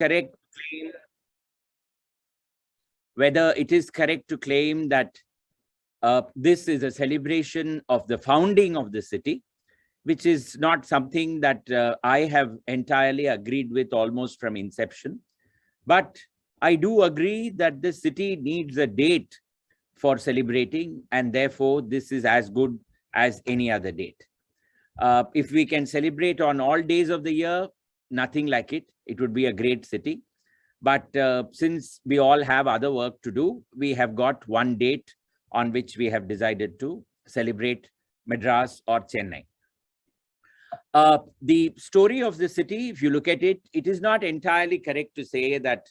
correct claim, whether it is correct to claim that this is a celebration of the founding of the city, which is not something that I have entirely agreed with almost from inception. But I do agree that the city needs a date for celebrating, and therefore this is as good as any other date. If we can celebrate on all days of the year, nothing like it. It would be a great city. But since we all have other work to do, we have got one date on which we have decided to celebrate Madras or Chennai. The story of the city, if you look at it, it is not entirely correct to say that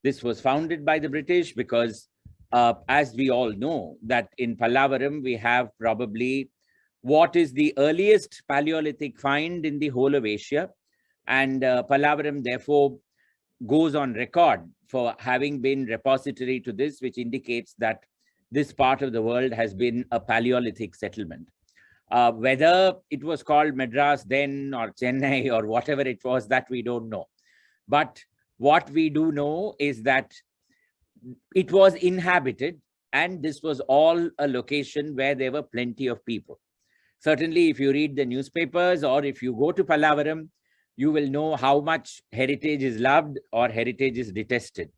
this was founded by the British, because as we all know, that in Pallavaram, we have probably what is the earliest Paleolithic find in the whole of Asia. And Pallavaram, therefore, goes on record for having been repository to this, which indicates that this part of the world has been a Paleolithic settlement. Whether it was called Madras then or Chennai or whatever it was, that we don't know. But what we do know is that it was inhabited, and this was all a location where there were plenty of people. Certainly, if you read the newspapers or if you go to Pallavaram, you will know how much heritage is loved or heritage is detested.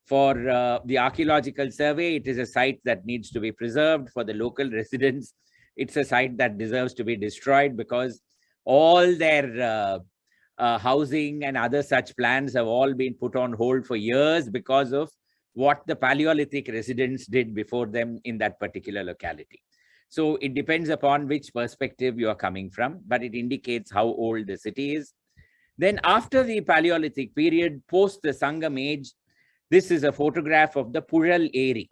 For the archaeological survey, it is a site that needs to be preserved. For the local residents, it's a site that deserves to be destroyed, because all their housing and other such plans have all been put on hold for years because of what the Paleolithic residents did before them in that particular locality. So it depends upon which perspective you are coming from, but it indicates how old the city is. Then after the Paleolithic period, post the Sangam age, this is a photograph of the Pural Eri.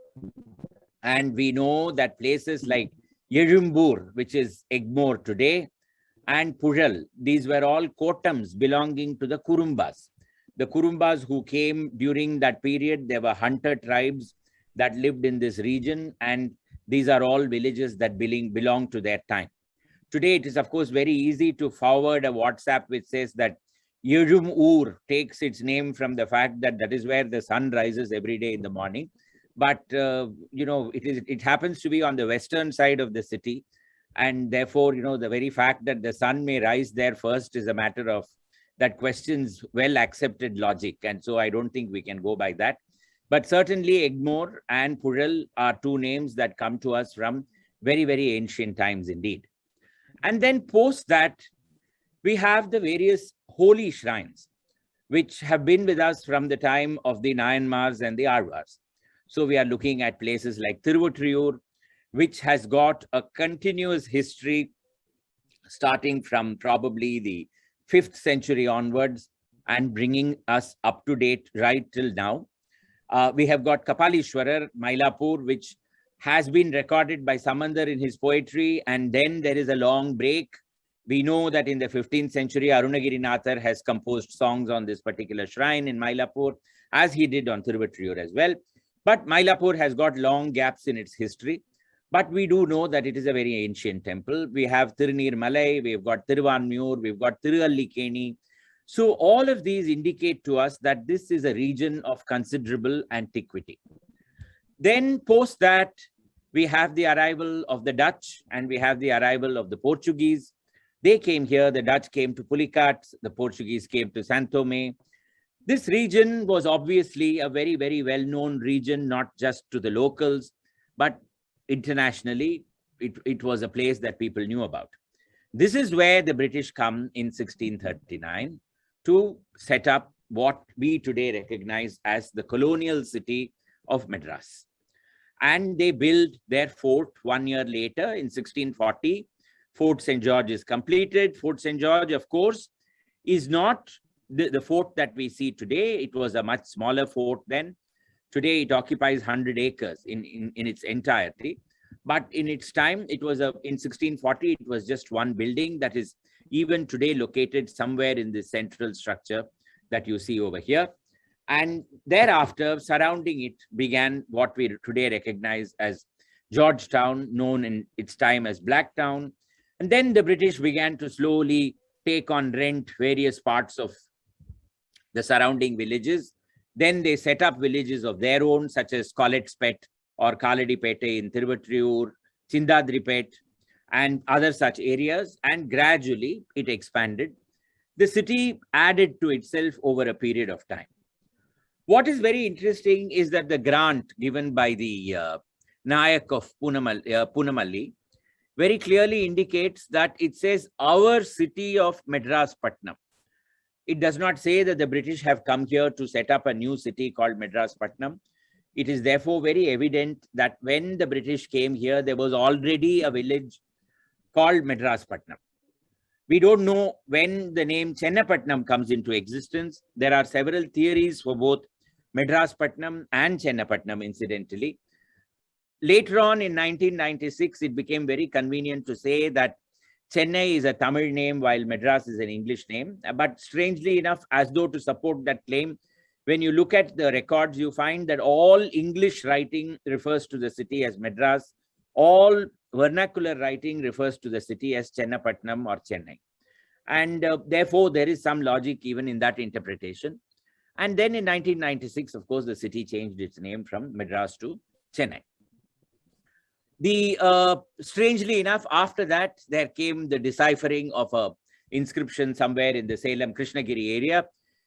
And we know that places like Yerumbur, which is Egmore today, and Pural, these were all Kotams belonging to the Kurumbas. The Kurumbas who came during that period, they were hunter tribes that lived in this region, and these are all villages that belong to their time. Today, it is, of course, very easy to forward a WhatsApp which says that Yerum takes its name from the fact that that is where the sun rises every day in the morning. But, you know, it happens to be on the western side of the city. And therefore, you know, the very fact that the sun may rise there first is a matter of that questions well accepted logic. And so I don't think we can go by that. But certainly Egmore and Pural are two names that come to us from very, very ancient times indeed. And then post that, we have the various holy shrines, which have been with us from the time of the Nayanmars and the Alvars. So we are looking at places like Tiruvattriyur, which has got a continuous history starting from probably the 5th century onwards and bringing us up to date right till now. We have got Kapalishwarar, Mylapore, which has been recorded by Samandar in his poetry, and then there is a long break. We know that in the 15th century, Arunagirinathar has composed songs on this particular shrine in Mylapore, as he did on Tiruvattriyur as well. But Mylapore has got long gaps in its history. But we do know that it is a very ancient temple. We have Tirunir Malai, we've got Tiruvanmiyur, we've got Tiruallikeni. So all of these indicate to us that this is a region of considerable antiquity. Then post that, we have the arrival of the Dutch and we have the arrival of the Portuguese. They came here, the Dutch came to Pulicat, the Portuguese came to São Tomé. This region was obviously a very, very well-known region, not just to the locals, but internationally, it was a place that people knew about. This is where the British come in 1639 to set up what we today recognize as the colonial city of Madras. And they build their fort 1 year later in 1640. Fort St. George is completed. Fort St. George, of course, is not the fort that we see today. It was a much smaller fort then. Today, it occupies 100 acres in its entirety. But in its time, it was in 1640, it was just one building that is even today located somewhere in the central structure that you see over here. And thereafter, surrounding it began what we today recognize as Georgetown, known in its time as Blacktown. And then the British began to slowly take on rent various parts of the surrounding villages. Then they set up villages of their own, such as Koletspet or Kaladipete in Tiruvattriyur, Chindadripet, and other such areas. And gradually it expanded. The city added to itself over a period of time. What is very interesting is that the grant given by the Nayak of Punamalli very clearly indicates that it says our city of Madras Patnam. It does not say that the British have come here to set up a new city called Madras Patnam. It is therefore very evident that when the British came here, there was already a village called Madras Patnam. We don't know when the name Chennapatnam comes into existence. There are several theories for both Madras Patnam and Chennapatnam, incidentally. Later on in 1996, it became very convenient to say that Chennai is a Tamil name while Madras is an English name. But strangely enough, as though to support that claim, when you look at the records, you find that all English writing refers to the city as Madras. All vernacular writing refers to the city as Chennapatnam or Chennai. And therefore, there is some logic even in that interpretation. And then in 1996, of course, the city changed its name from Madras to Chennai. Strangely enough, after that, there came the deciphering of a inscription somewhere in the Salem Krishnagiri area,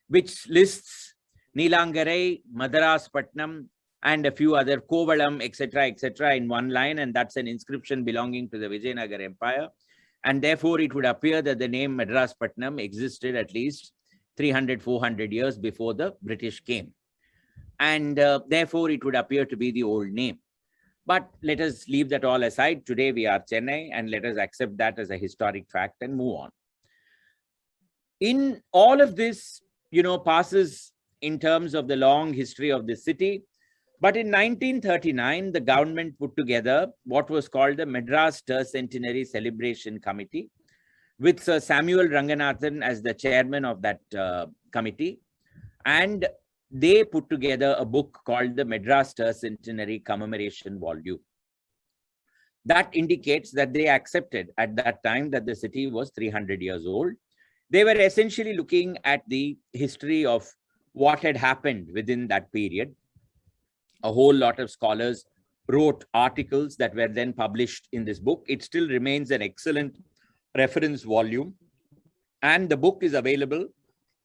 which lists Neelangarai, Madaraspatnam, and a few other Kovalam, etc., in one line. And that's an inscription belonging to the Vijayanagar Empire. And therefore, it would appear that the name Madaraspatnam existed at least 300, 400 years before the British came. And therefore, it would appear to be the old name. But let us leave that all aside. Today, we are Chennai, and let us accept that as a historic fact and move on. In all of this, passes in terms of the long history of the city. But in 1939, the government put together what was called the Madras Tercentenary Celebration Committee, with Sir Samuel Ranganathan as the chairman of that committee. And they put together a book called the Madras Tercentenary Commemoration Volume. That indicates that they accepted at that time that the city was 300 years old. They were essentially looking at the history of what had happened within that period. A whole lot of scholars wrote articles that were then published in this book. It still remains an excellent reference volume, and the book is available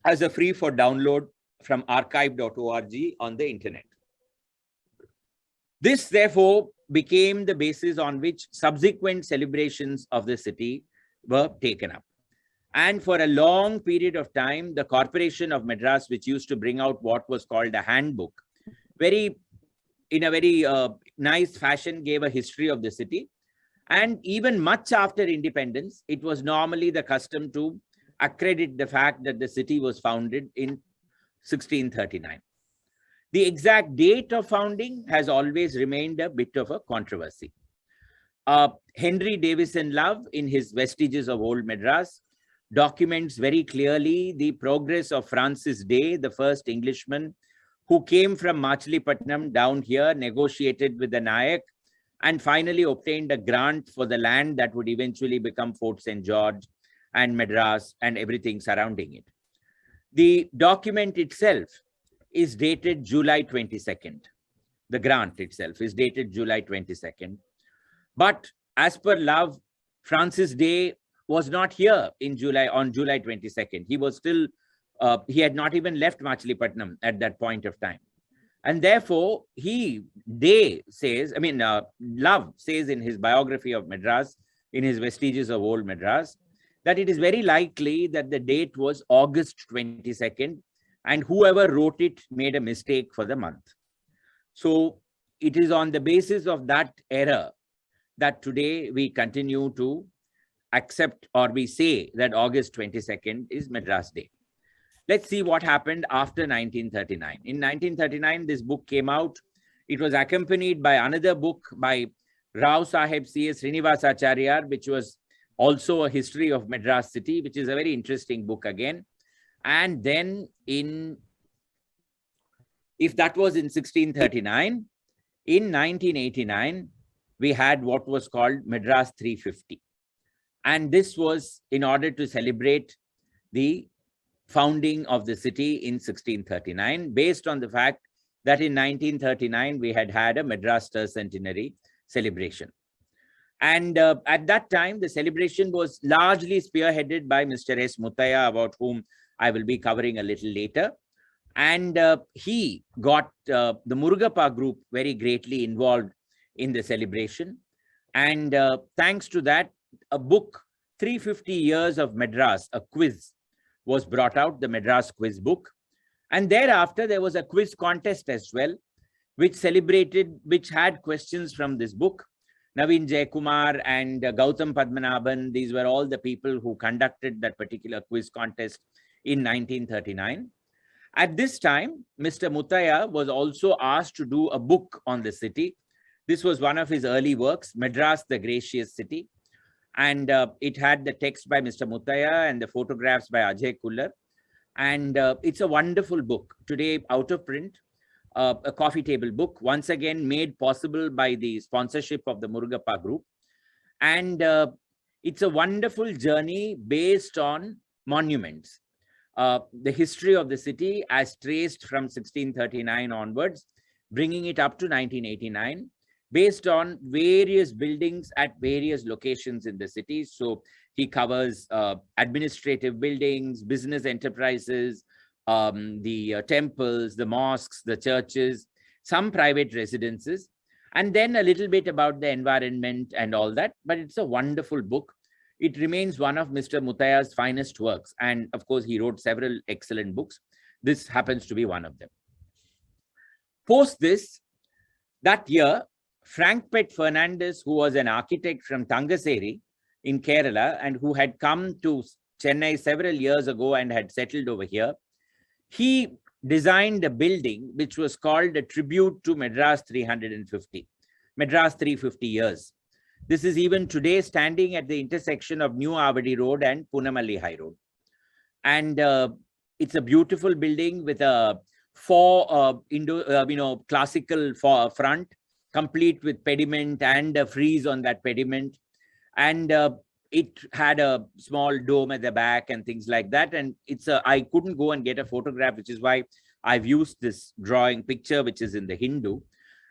as a free for download from archive.org on the internet. This therefore became the basis on which subsequent celebrations of the city were taken up. And for a long period of time, the Corporation of Madras, which used to bring out what was called a handbook, in a very nice fashion, gave a history of the city. And even much after independence, it was normally the custom to accredit the fact that the city was founded in 1639. The exact date of founding has always remained a bit of a controversy. Henry Davison Love, in his Vestiges of Old Madras, documents very clearly the progress of Francis Day, the first Englishman who came from Machilipatnam down here, negotiated with the Nayak, and finally obtained a grant for the land that would eventually become Fort St. George and Madras and everything surrounding it. The document itself is dated July 22nd. The grant itself is dated July 22nd. But as per Love, Francis Day was not here on July 22nd. He was still, he had not even left Machilipatnam at that point of time. And therefore, Love says in his biography of Madras, in his Vestiges of Old Madras, that it is very likely that the date was August 22nd, and whoever wrote it made a mistake for the month. So it is on the basis of that error that today we continue to accept, or we say that August 22nd is Madras Day. Let's see what happened after 1939. In 1939, this book came out. It was accompanied by another book by Rao Sahib C.S. Srinivasacharya, which was also a history of Madras city, which is a very interesting book again. And then if that was in 1639, in 1989, we had what was called Madras 350. And this was in order to celebrate the founding of the city in 1639, based on the fact that in 1939 we had had a Madras Tercentenary celebration. And at that time, the celebration was largely spearheaded by Mr. S. Muttaya, about whom I will be covering a little later. And he got the Murugappa group very greatly involved in the celebration. And thanks to that, a book, 350 Years of Madras, a quiz, was brought out, the Madras Quiz Book. And thereafter, there was a quiz contest as well, which had questions from this book. Naveen Jayakumar and Gautam Padmanabhan, these were all the people who conducted that particular quiz contest in 1939. At this time, Mr. Muttaya was also asked to do a book on the city. This was one of his early works, Madras, the Gracious City. And it had the text by Mr. Muttaya and the photographs by Ajay Kullar. And it's a wonderful book, today out of print, a coffee table book, once again made possible by the sponsorship of the Murugappa group. And it's a wonderful journey based on monuments. The history of the city as traced from 1639 onwards, bringing it up to 1989, based on various buildings at various locations in the city. So he covers administrative buildings, business enterprises, the temples, the mosques, the churches, some private residences, and then a little bit about the environment and all that. But it's a wonderful book. It remains one of Mr. Muttaya's finest works. And of course, he wrote several excellent books. This happens to be one of them. Post this, that year, Frank Pett Fernandez, who was an architect from Tangaseri in Kerala and who had come to Chennai several years ago and had settled over here, he designed a building which was called a tribute to Madras 350, Madras 350 years. This is even today standing at the intersection of New Avadi Road and Punamalli High Road. And it's a beautiful building with a classical front, complete with pediment and a frieze on that pediment. And it had a small dome at the back and things like that. And I couldn't go and get a photograph, which is why I've used this drawing picture, which is in the Hindu.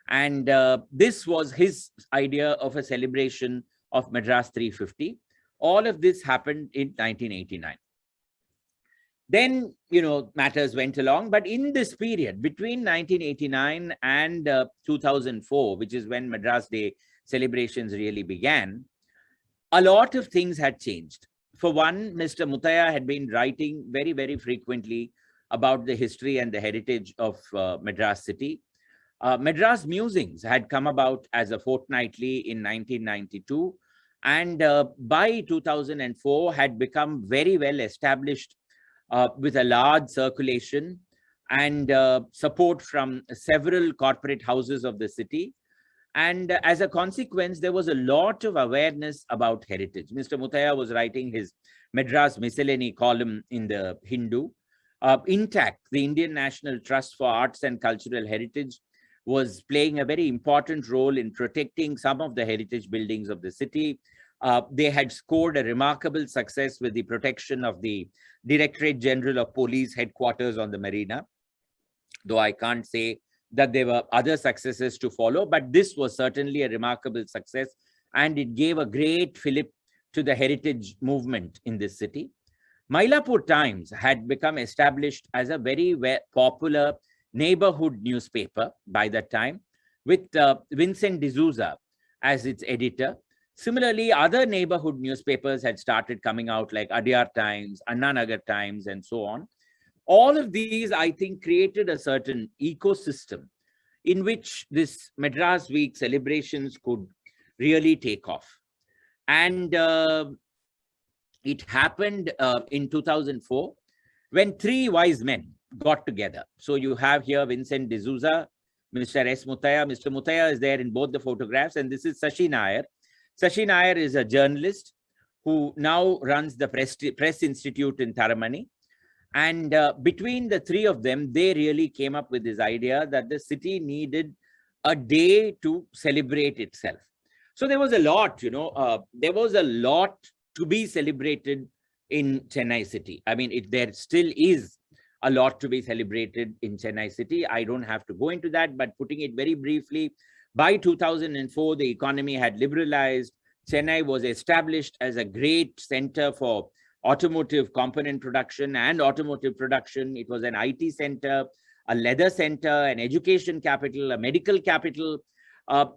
And this was his idea of a celebration of Madras 350. All of this happened in 1989. Then, matters went along. But in this period, between 1989 and 2004, which is when Madras Day celebrations really began, a lot of things had changed. For one, Mr. Muttaya had been writing very, very frequently about the history and the heritage of Madras city. Madras Musings had come about as a fortnightly in 1992, and by 2004 had become very well established with a large circulation and support from several corporate houses of the city. And as a consequence, there was a lot of awareness about heritage. Mr. Muttaya was writing his Madras Miscellany column in the Hindu. INTACT, the Indian National Trust for Arts and Cultural Heritage, was playing a very important role in protecting some of the heritage buildings of the city. They had scored a remarkable success with the protection of the Directorate General of Police headquarters on the Marina, though I can't say that there were other successes to follow, but this was certainly a remarkable success, and it gave a great fillip to the heritage movement in this city. Mylapore Times had become established as a very popular neighborhood newspaper by that time, with Vincent D'Souza as its editor. Similarly, other neighborhood newspapers had started coming out, like Adyar Times, Anna Nagar Times, and so on. All of these, I think, created a certain ecosystem in which this Madras Week celebrations could really take off. And it happened in 2004 when three wise men got together. So you have here Vincent D'Souza, Mr. S. Muttaya. Mr. Muttaya is there in both the photographs, and this is Sashi Nair. Sashi Nair is a journalist who now runs the Press Institute in Taramani. And between the three of them, they really came up with this idea that the city needed a day to celebrate itself. So there was a lot, there was a lot to be celebrated in Chennai city. I mean, there still is a lot to be celebrated in Chennai city. I don't have to go into that, but putting it very briefly, by 2004, the economy had liberalized. Chennai was established as a great center for automotive component production and automotive production. It was an IT center, a leather center, an education capital, a medical capital.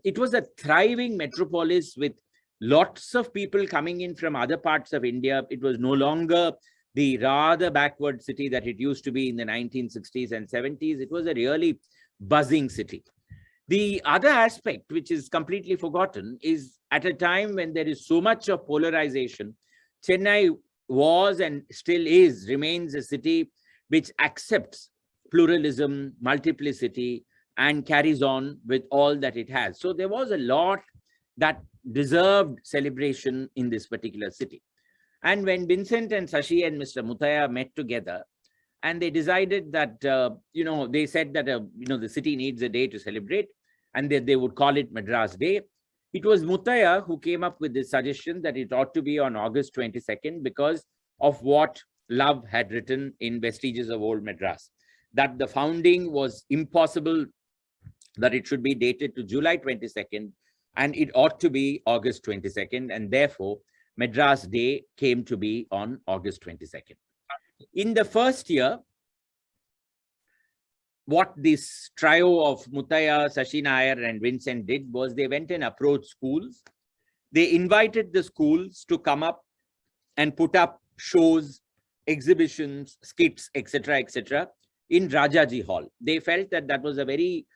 It was a thriving metropolis with lots of people coming in from other parts of India. It was no longer the rather backward city that it used to be in the 1960s and 70s. It was a really buzzing city. The other aspect, which is completely forgotten, is at a time when there is so much of polarization, Chennai was and still remains a city which accepts pluralism, multiplicity, and carries on with all that it has. So there was a lot that deserved celebration in this particular city. And when Vincent and Shashi and Mr. Muthaiah met together, and they decided that, they said that, the city needs a day to celebrate, and they would call it Madras Day. It was Muthaiah who came up with this suggestion that it ought to be on August 22nd because of what Love had written in Vestiges of Old Madras, that the founding was impossible, that it should be dated to July 22nd, and it ought to be August 22nd, and therefore Madras Day came to be on August 22nd. In the first year, what this trio of Muthaiah, Shashi Nair, and Vincent did was they went and approached schools. They invited the schools to come up and put up shows, exhibitions, skits, etc., in Rajaji Hall. They felt that that was a very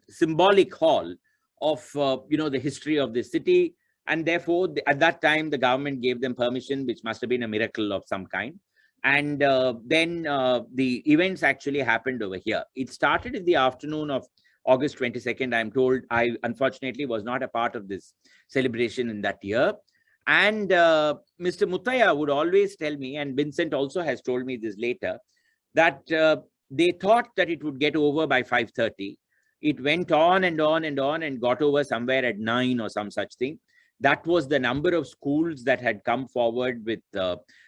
symbolic hall of the history of the city, and therefore at that time the government gave them permission, which must have been a miracle of some kind. And then the events actually happened over here. It started in the afternoon of August 22nd. I'm told I unfortunately was not a part of this celebration in that year. And Mr. Muthaiah would always tell me, and Vincent also has told me this later, that they thought that it would get over by 5:30. It went on and on and on and got over somewhere at 9 or some such thing. That was the number of schools that had come forward with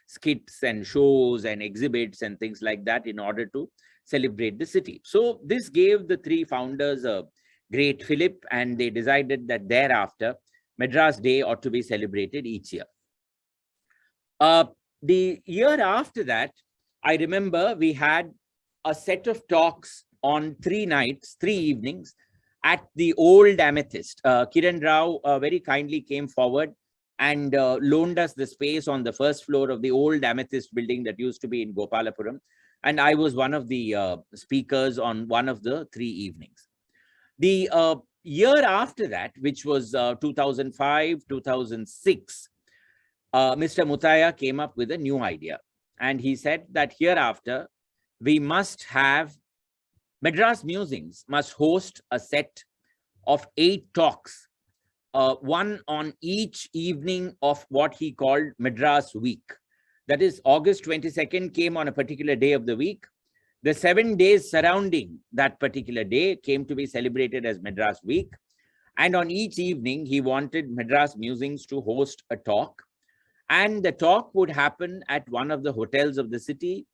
skits and shows and exhibits and things like that in order to celebrate the city. So this gave the three founders a great fillip, and they decided that thereafter Madras Day ought to be celebrated each year. The year after that, I remember we had a set of talks on 3 nights, 3 evenings at the old Amethyst. Kiran Rao very kindly came forward and loaned us the space on the first floor of the old Amethyst building that used to be in Gopalapuram. And I was one of the speakers on one of the 3 evenings. The year after that, which was 2005, 2006, Mr. Muthaiah came up with a new idea. And he said that hereafter, we must have Madras Musings must host a set of 8 talks, one on each evening of what he called Madras Week. That is, August 22nd came on a particular day of the week. The 7 days surrounding that particular day came to be celebrated as Madras Week. And on each evening, he wanted Madras Musings to host a talk. And the talk would happen at one of the hotels of the city.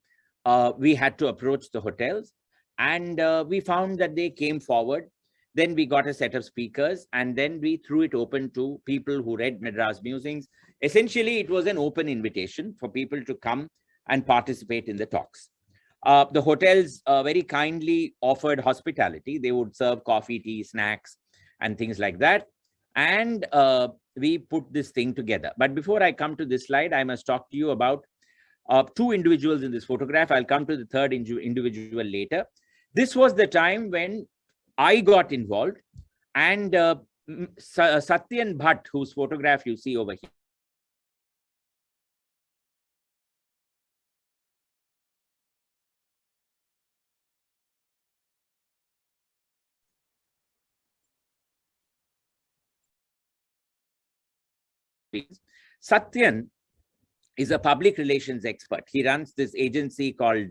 We had to approach the hotels. And we found that they came forward. Then we got a set of speakers, and then we threw it open to people who read Madras Musings. Essentially, it was an open invitation for people to come and participate in the talks. The hotels very kindly offered hospitality. They would serve coffee, tea, snacks, and things like that. And we put this thing together. But before I come to this slide, I must talk to you about 2 individuals in this photograph. I'll come to the third individual later. This was the time when I got involved, and Satyan Bhatt, whose photograph you see over here, Satyan is a public relations expert. He runs this agency called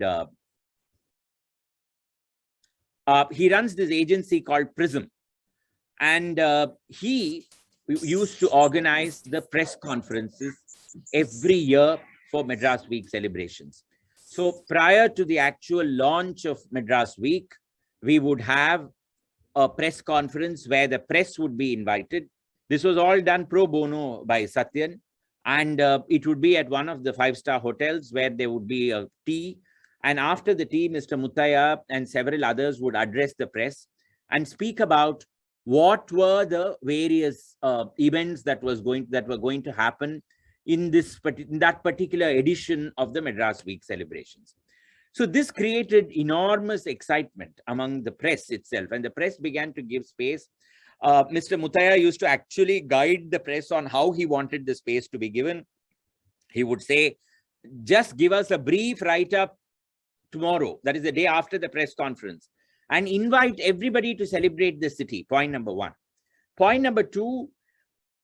Prism, and he used to organize the press conferences every year for Madras Week celebrations. So prior to the actual launch of Madras Week, we would have a press conference where the press would be invited. This was all done pro bono by Satyan, and it would be at one of the five-star hotels where there would be a tea. And after the tea, Mr. Muttaiah and several others would address the press and speak about what were the various events that were going to happen in that particular edition of the Madras Week celebrations. So this created enormous excitement among the press itself, and the press began to give space. Mr. Muttaiah used to actually guide the press on how he wanted the space to be given. He would say, just give us a brief write-up tomorrow, that is the day after the press conference, and invite everybody to celebrate the city, point number one. Point number two,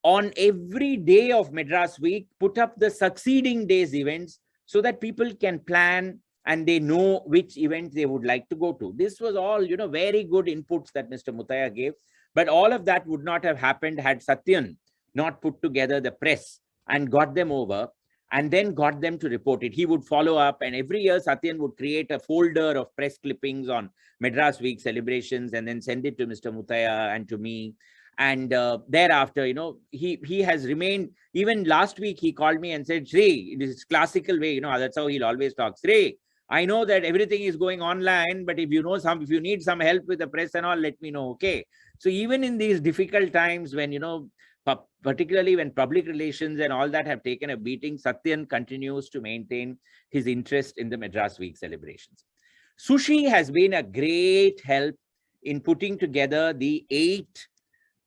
on every day of Madras Week, put up the succeeding day's events so that people can plan and they know which event they would like to go to. This was all, very good inputs that Mr. Muttaiah gave. But all of that would not have happened had Satyan not put together the press and got them over and then got them to report it. He would follow up, and every year Satyan would create a folder of press clippings on Madras Week celebrations and then send it to Mr. Muttaiah and to me. And thereafter, he has remained. Even last week, he called me and said, Sri, in this classical way, that's how he'll always talk. Sri, I know that everything is going online, but if you need some help with the press and all, let me know. Okay. So even in these difficult times when, particularly when public relations and all that have taken a beating, Satyan continues to maintain his interest in the Madras Week celebrations. Sushi has been a great help in putting together the 8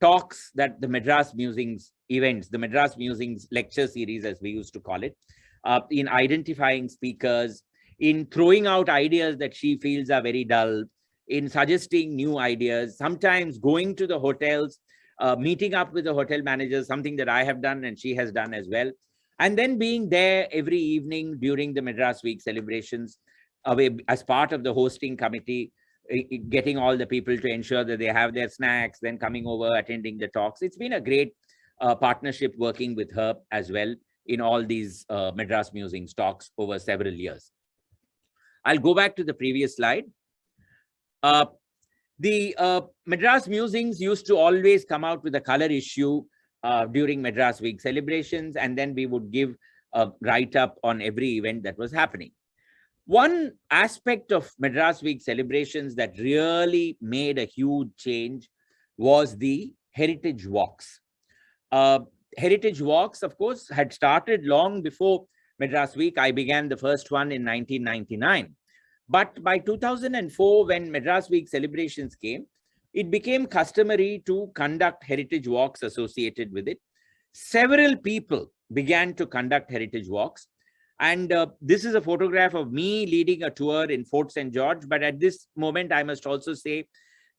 talks that the Madras Musings events, the Madras Musings lecture series, as we used to call it, in identifying speakers, in throwing out ideas that she feels are very dull, in suggesting new ideas, sometimes going to the hotels, meeting up with the hotel managers, something that I have done and she has done as well. And then being there every evening during the Madras Week celebrations, as part of the hosting committee, getting all the people to ensure that they have their snacks, then coming over, attending the talks. It's been a great partnership working with her as well in all these Madras Musings talks over several years. I'll go back to the previous slide. The Madras Musings used to always come out with a color issue during Madras Week celebrations, and then we would give a write-up on every event that was happening. One aspect of Madras Week celebrations that really made a huge change was the heritage walks. Heritage walks, of course, had started long before Madras Week. I began the first one in 1999. But by 2004, when Madras Week celebrations came, it became customary to conduct heritage walks associated with it. Several people began to conduct heritage walks. And this is a photograph of me leading a tour in Fort St. George. But at this moment, I must also say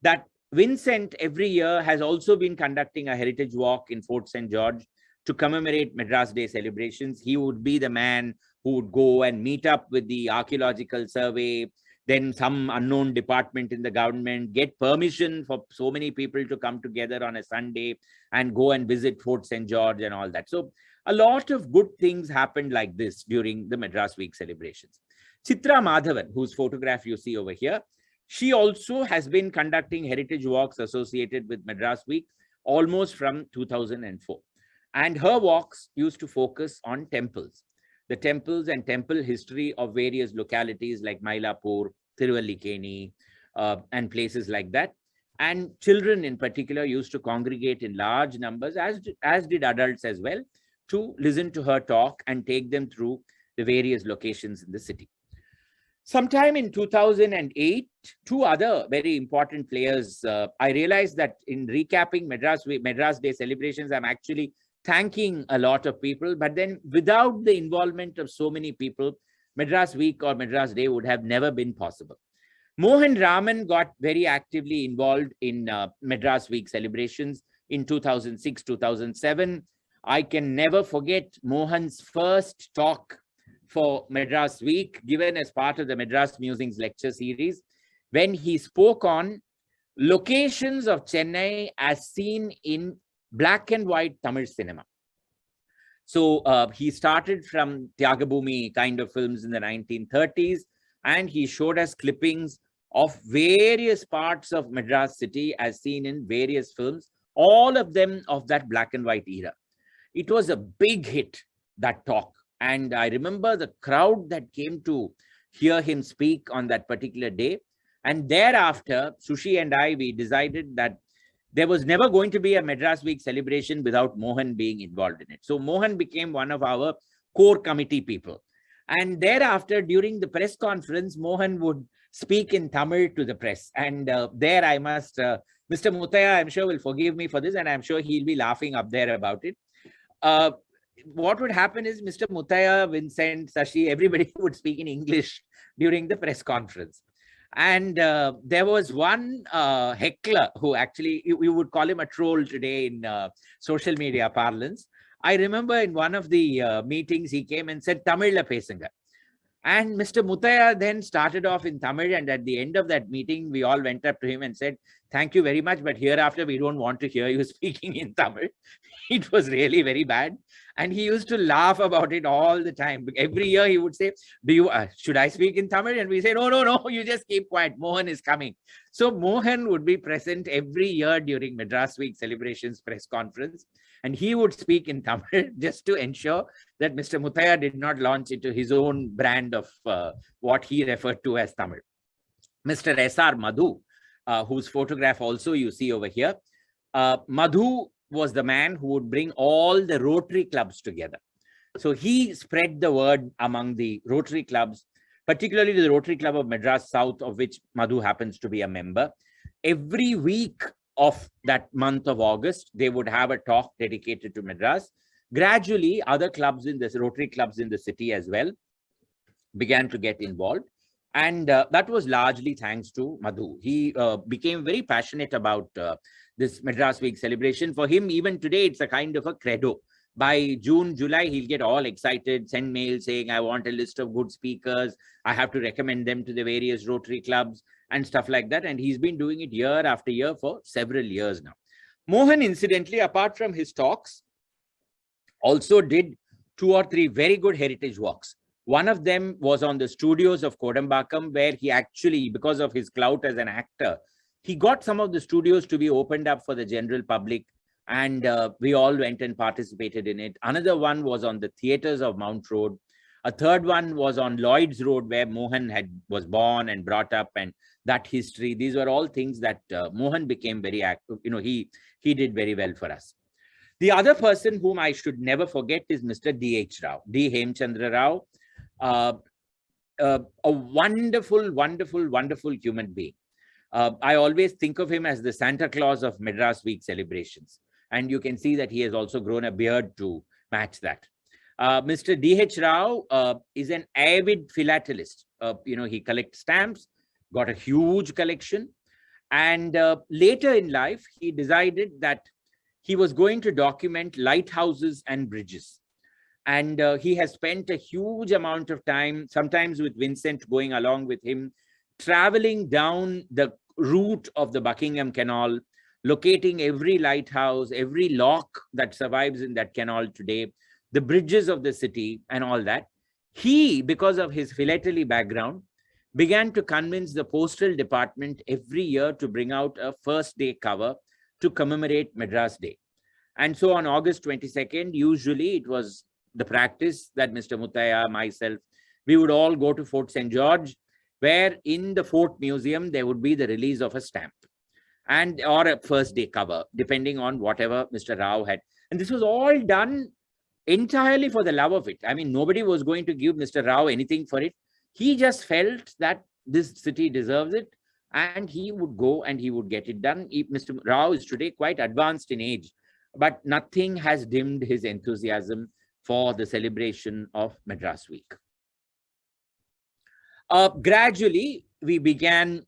that Vincent every year has also been conducting a heritage walk in Fort St. George to commemorate Madras Day celebrations. He would be the man who would go and meet up with the archaeological survey, then some unknown department in the government, get permission for so many people to come together on a Sunday and go and visit Fort St. George and all that. So a lot of good things happened like this during the Madras Week celebrations. Chitra Madhavan, whose photograph you see over here, she also has been conducting heritage walks associated with Madras Week almost from 2004. And her walks used to focus on temples, the temples and temple history of various localities like Mylapore, Tiruvallikeni, and places like that. And children in particular used to congregate in large numbers, as did adults as well, to listen to her talk and take them through the various locations in the city. Sometime in 2008, 2 other very important players, I realized that in recapping Madras Day celebrations, I'm actually thanking a lot of people, but then without the involvement of so many people, Madras Week or Madras Day would have never been possible. Mohan Raman got very actively involved in Madras Week celebrations in 2006, 2007. I can never forget Mohan's first talk for Madras Week, given as part of the Madras Musings lecture series, when he spoke on locations of Chennai as seen in black and white Tamil cinema. So he started from Tyagabhumi kind of films in the 1930s, and he showed us clippings of various parts of Madras city as seen in various films, all of them of that black and white era. It was a big hit, that talk. And I remember the crowd that came to hear him speak on that particular day. And thereafter, Sushi and I, we decided that there was never going to be a Madras Week celebration without Mohan being involved in it. So Mohan became one of our core committee people. And thereafter, during the press conference, Mohan would speak in Tamil to the press. And there I must, Mr. Muthaiah, I'm sure will forgive me for this, and I'm sure he'll be laughing up there about it. What would happen is Mr. Muthaiah, Vincent, Sashi, everybody would speak in English during the press conference. And there was one heckler who actually, we would call him a troll today in social media parlance. I remember in one of the meetings, he came and said, Tamil pesunga. And Mr. Muthaiah then started off in Tamil. And at the end of that meeting, we all went up to him and said, thank you very much, but hereafter, we don't want to hear you speaking in Tamil. It was really very bad. And he used to laugh about it all the time. Every year he would say, "Do you should I speak in Tamil?" And we say, no, no, no, you just keep quiet. Mohan is coming. So Mohan would be present every year during Madras Week celebrations press conference. And he would speak in Tamil just to ensure that Mr. Muthaiah did not launch into his own brand of what he referred to as Tamil. Mr. S.R. Madhu, whose photograph also you see over here. Madhu was the man who would bring all the Rotary clubs together. So he spread the word among the Rotary clubs, particularly the Rotary Club of Madras South, of which Madhu happens to be a member. Every week of that month of August, they would have a talk dedicated to Madras. Gradually, other clubs in this, Rotary clubs in the city as well, began to get involved. And that was largely thanks to Madhu. He became very passionate about this Madras Week celebration. For him, even today, it's a kind of a credo. By June, July, he'll get all excited, send mail saying, I want a list of good speakers. I have to recommend them to the various Rotary clubs and stuff like that. And he's been doing it year after year for several years now. Mohan, incidentally, apart from his talks, also did 2 or 3 very good heritage walks. One of them was on the studios of Kodambakam, where he actually, because of his clout as an actor, he got some of the studios to be opened up for the general public, and we all went and participated in it. Another one was on the theaters of Mount Road. A third one was on Lloyd's Road, where Mohan was born and brought up, and that history. These were all things that Mohan became very active. You know, he did very well for us. The other person whom I should never forget is Mr. D.H. Rao, D. Hemchandra Rao. A wonderful, wonderful, wonderful human being. I always think of him as the Santa Claus of Madras Week celebrations. And you can see that he has also grown a beard to match that. Mr. D.H. Rao is an avid philatelist. You know, he collects stamps, got a huge collection. And later in life, he decided that he was going to document lighthouses and bridges. And he has spent a huge amount of time, sometimes with Vincent going along with him, traveling down the route of the Buckingham Canal, locating every lighthouse, every lock that survives in that canal today, the bridges of the city and all that. He, because of his philately background, began to convince the postal department every year to bring out a first day cover to commemorate Madras Day. And so on August 22nd, usually it was the practice that Mr. Muthaiah, myself, we would all go to Fort St. George, where in the Fort Museum, there would be the release of a stamp and or a first day cover, depending on whatever Mr. Rao had. And this was all done entirely for the love of it. I mean, nobody was going to give Mr. Rao anything for it. He just felt that this city deserves it, and he would go and he would get it done. Mr. Rao is today quite advanced in age, but nothing has dimmed his enthusiasm for the celebration of Madras Week. Gradually, we began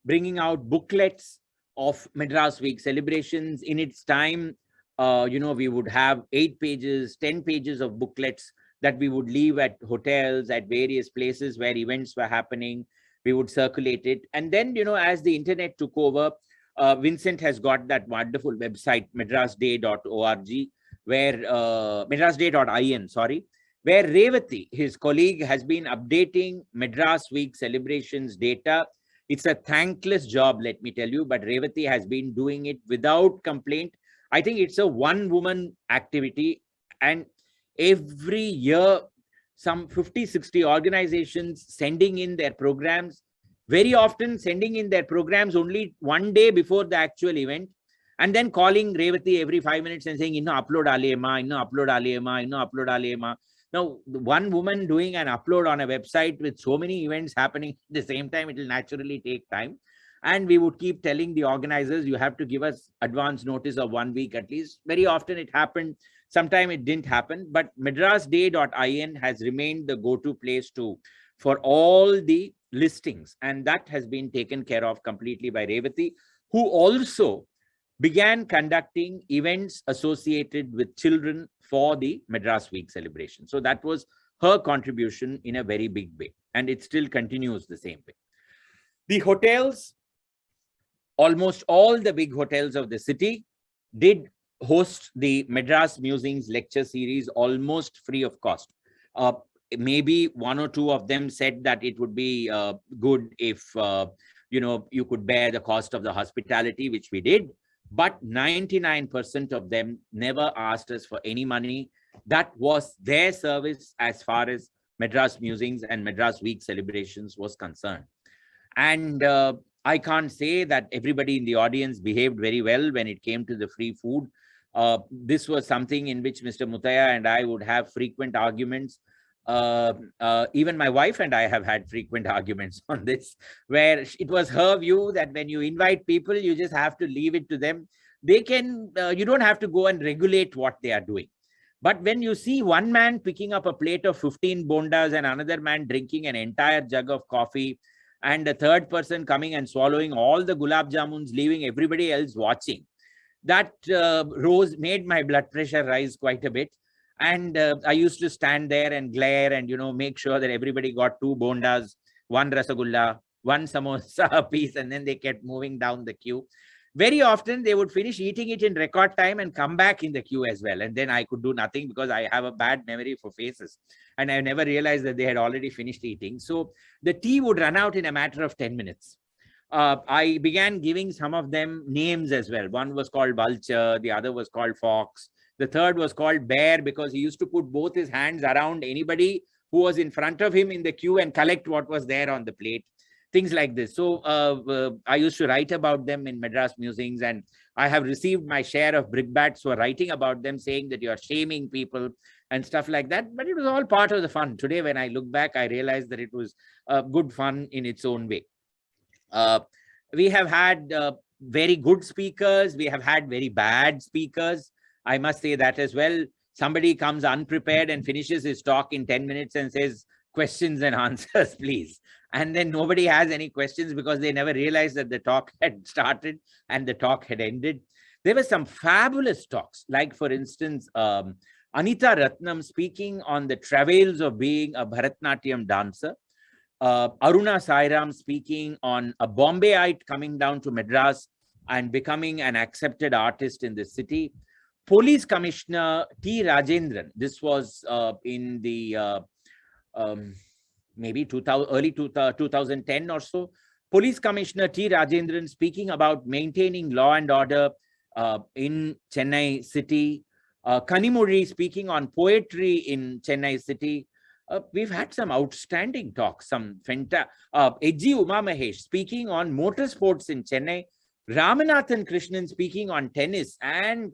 bringing out booklets of Madras Week celebrations. In its time, you know, we would have 8 pages, 10 pages of booklets that we would leave at hotels, at various places where events were happening. We would circulate it. And then, you know, as the internet took over, Vincent has got that wonderful website, madrasday.org, where madrasday.in, sorry, where Revati, his colleague, has been updating Madras Week celebrations data. It's a thankless job, let me tell you, but Revati has been doing it without complaint. I think it's a one-woman activity, and every year, some 50, 60 organizations sending in their programs, very often sending in their programs only one day before the actual event, and then calling Revati every 5 minutes and saying, "Inno upload aliyema, inno upload aliyema, inno upload aliyema." Now, one woman doing an upload on a website with so many events happening at the same time, it will naturally take time. And we would keep telling the organizers, you have to give us advance notice of 1 week at least. Very often it happened. Sometime it didn't happen. But madrasday.in has remained the go-to place for all the listings. And that has been taken care of completely by Revati, who also began conducting events associated with children for the Madras Week celebration. So that was her contribution in a very big way, and it still continues the same way. The hotels, almost all the big hotels of the city did host the Madras Musings lecture series almost free of cost. Maybe one or two of them said that it would be good if you could bear the cost of the hospitality, which we did. But 99% of them never asked us for any money. That was their service as far as Madras Musings and Madras Week celebrations was concerned. And I can't say that everybody in the audience behaved very well when it came to the free food. This was something in which Mr. Mutaya and I would have frequent arguments. Even my wife and I have had frequent arguments on this, where it was her view that when you invite people, you just have to leave it to them. They can, you don't have to go and regulate what they are doing. But when you see one man picking up a plate of 15 bondas and another man drinking an entire jug of coffee, and a third person coming and swallowing all the gulab jamuns, leaving everybody else watching, that made my blood pressure rise quite a bit. And I used to stand there and glare and, make sure that everybody got 2 bondas, 1 rasagulla, 1 samosa piece, and then they kept moving down the queue. Very often they would finish eating it in record time and come back in the queue as well. And then I could do nothing because I have a bad memory for faces. And I never realized that they had already finished eating. So the tea would run out in a matter of 10 minutes. I began giving some of them names as well. One was called Vulture, the other was called Fox. The third was called Bear because he used to put both his hands around anybody who was in front of him in the queue and collect what was there on the plate. Things like this. So I used to write about them in Madras Musings, and I have received my share of brickbats for writing about them, saying that you are shaming people and stuff like that. But it was all part of the fun. Today, when I look back, I realized that it was good fun in its own way. We have had very good speakers. We have had very bad speakers. I must say that as well. Somebody comes unprepared and finishes his talk in 10 minutes and says, questions and answers, please. And then nobody has any questions because they never realized that the talk had started and the talk had ended. There were some fabulous talks, like, for instance, Anita Ratnam speaking on the travails of being a Bharatnatyam dancer. Aruna Sairam speaking on a Bombayite coming down to Madras and becoming an accepted artist in the city. Police Commissioner T. Rajendran, this was in the maybe early 2010 or so. Police Commissioner T. Rajendran speaking about maintaining law and order in Chennai city. Kanimuri speaking on poetry in Chennai city. We've had some outstanding talks, Eji Uma Mahesh speaking on motorsports in Chennai. Ramanathan Krishnan speaking on tennis. And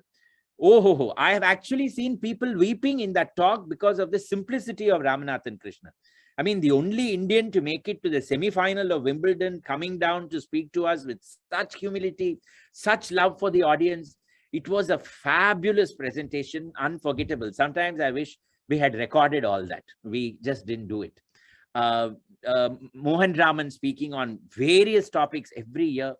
I have actually seen people weeping in that talk because of the simplicity of Ramanathan Krishnan. I mean, the only Indian to make it to the semi-final of Wimbledon, coming down to speak to us with such humility, such love for the audience. It was a fabulous presentation, unforgettable. Sometimes I wish we had recorded all that. We just didn't do it. Mohan Raman speaking on various topics every year.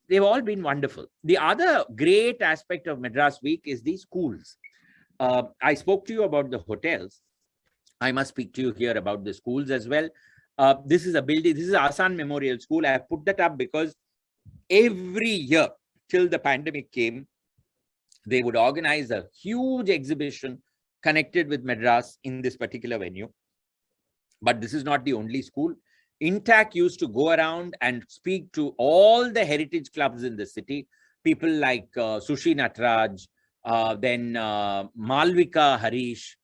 They've all been wonderful. The other great aspect of Madras Week is the schools. I spoke to you about the hotels. I must speak to you here about the schools as well. This is a building, this is Asan Memorial School. I have put that up because every year till the pandemic came, They would organize a huge exhibition connected with Madras in this particular venue. But this is not the only school. INTAC used to go around and speak to all the heritage clubs in the city, people like Sushi Natraj, then Malvika Harish.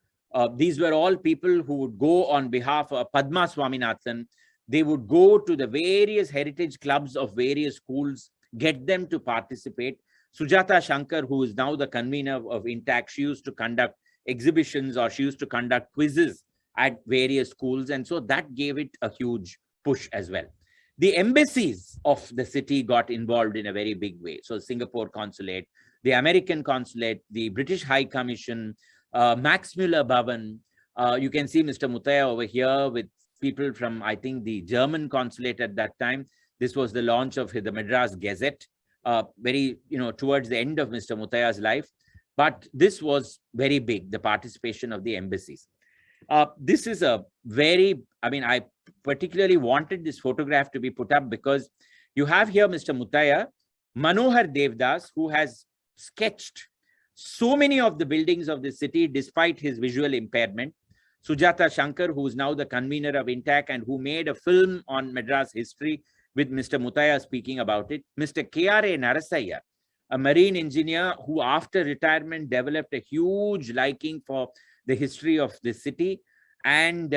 These were all people who would go on behalf of Padma Swaminathan. They would go to the various heritage clubs of various schools, get them to participate. Sujata Shankar, who is now the convener of INTAC, she used to conduct exhibitions or she used to conduct quizzes at various schools. And so that gave it a huge push as well. The embassies of the city got involved in a very big way. So Singapore Consulate, the American Consulate, the British High Commission, Max Muller Bhavan. You can see Mr. Mutaya over here with people from, I think, the German consulate at that time. This was the launch of the Madras Gazette, very, towards the end of Mr. Mutaya's life. But this was very big, the participation of the embassies. This is a very, I particularly wanted this photograph to be put up because you have here Mr. Mutaya, Manohar Devdas, who has sketched so many of the buildings of the city despite his visual impairment. Sujata Shankar, who is now the convener of INTAC and who made a film on Madras history with Mr. Mutaya speaking about it. Mr. K.R.A. Narasaya, a marine engineer who after retirement developed a huge liking for the history of the city, and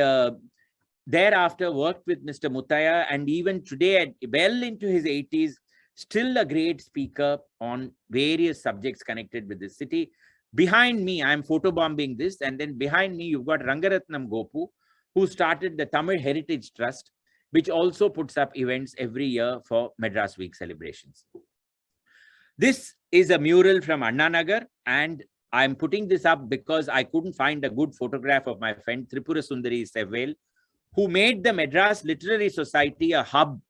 thereafter worked with Mr. Mutaya, and even today, well into his 80s, still a great speaker on various subjects connected with the city. Behind me, I'm photobombing this, and then behind me, you've got Rangaratnam Gopu, who started the Tamil Heritage Trust, which also puts up events every year for Madras Week celebrations. This is a mural from Anna Nagar, and I'm putting this up because I couldn't find a good photograph of my friend Tripura Sundari Sevvel, who made the Madras Literary Society a hub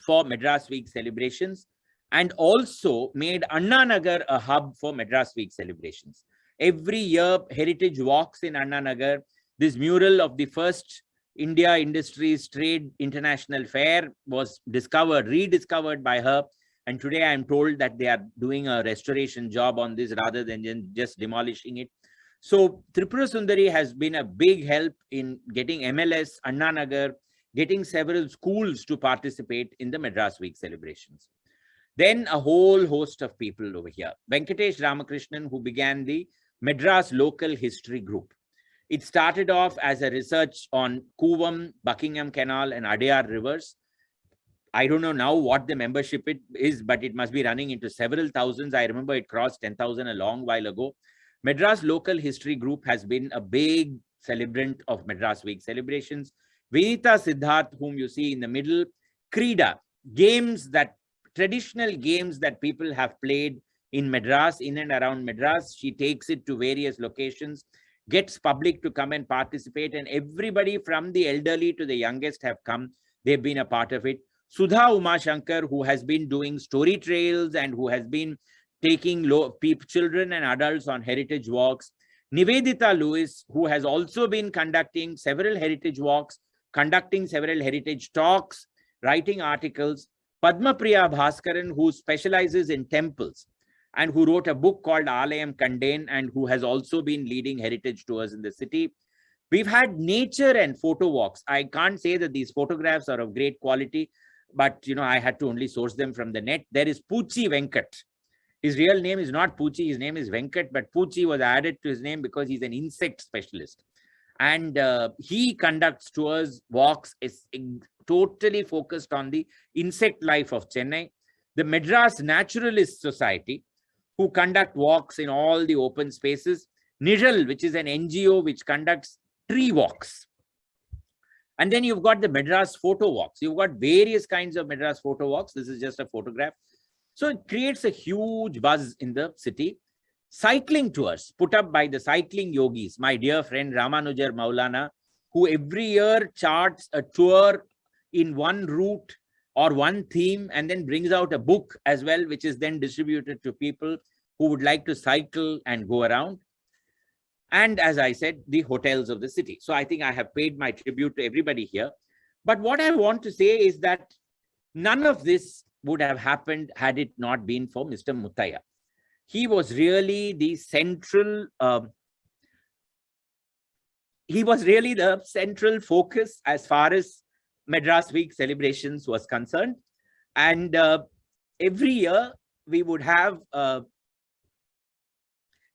for Madras Week celebrations and also made Anna Nagar a hub for Madras Week celebrations. Every year, heritage walks in Anna Nagar. This mural of the first India Industries Trade International Fair was rediscovered by her. And today I am told that they are doing a restoration job on this rather than just demolishing it. So Tripura Sundari has been a big help in getting MLS, Anna Nagar, getting several schools to participate in the Madras Week celebrations. Then a whole host of people over here. Venkatesh Ramakrishnan, who began the Madras Local History Group. It started off as a research on Kuvam, Buckingham Canal and Adyar rivers. I don't know now what the membership is, but it must be running into several thousands. I remember it crossed 10,000 a long while ago. Madras Local History Group has been a big celebrant of Madras Week celebrations. Vinita Siddharth, whom you see in the middle, Krida, traditional games that people have played in Madras, in and around Madras. She takes it to various locations, gets public to come and participate, and everybody from the elderly to the youngest have come. They've been a part of it. Sudha Umashankar, who has been doing story trails and who has been taking children and adults on heritage walks. Nivedita Lewis, who has also been conducting several heritage walks, conducting several heritage talks, writing articles. Padma Priya Bhaskaran, who specializes in temples and who wrote a book called Alayam Kanden and who has also been leading heritage tours in the city. We've had nature and photo walks. I can't say that these photographs are of great quality, but I had to only source them from the net. There is Poochi Venkat. His real name is not Poochi, his name is Venkat, but Poochi was added to his name because he's an insect specialist. And he conducts tours, walks, is totally focused on the insect life of Chennai. The Madras Naturalist Society, who conduct walks in all the open spaces. Nijal, which is an NGO which conducts tree walks. And then you've got the Madras photo walks. You've got various kinds of Madras photo walks. This is just a photograph. So it creates a huge buzz in the city. Cycling tours put up by the cycling yogis, my dear friend Ramanujar Maulana, who every year charts a tour in one route or one theme and then brings out a book as well, which is then distributed to people who would like to cycle and go around. And as I said, the hotels of the city. So I think I have paid my tribute to everybody here. But what I want to say is that none of this would have happened had it not been for Mr. Mutaya. he was really the central focus as far as Madras Week celebrations was concerned. And every year we would have,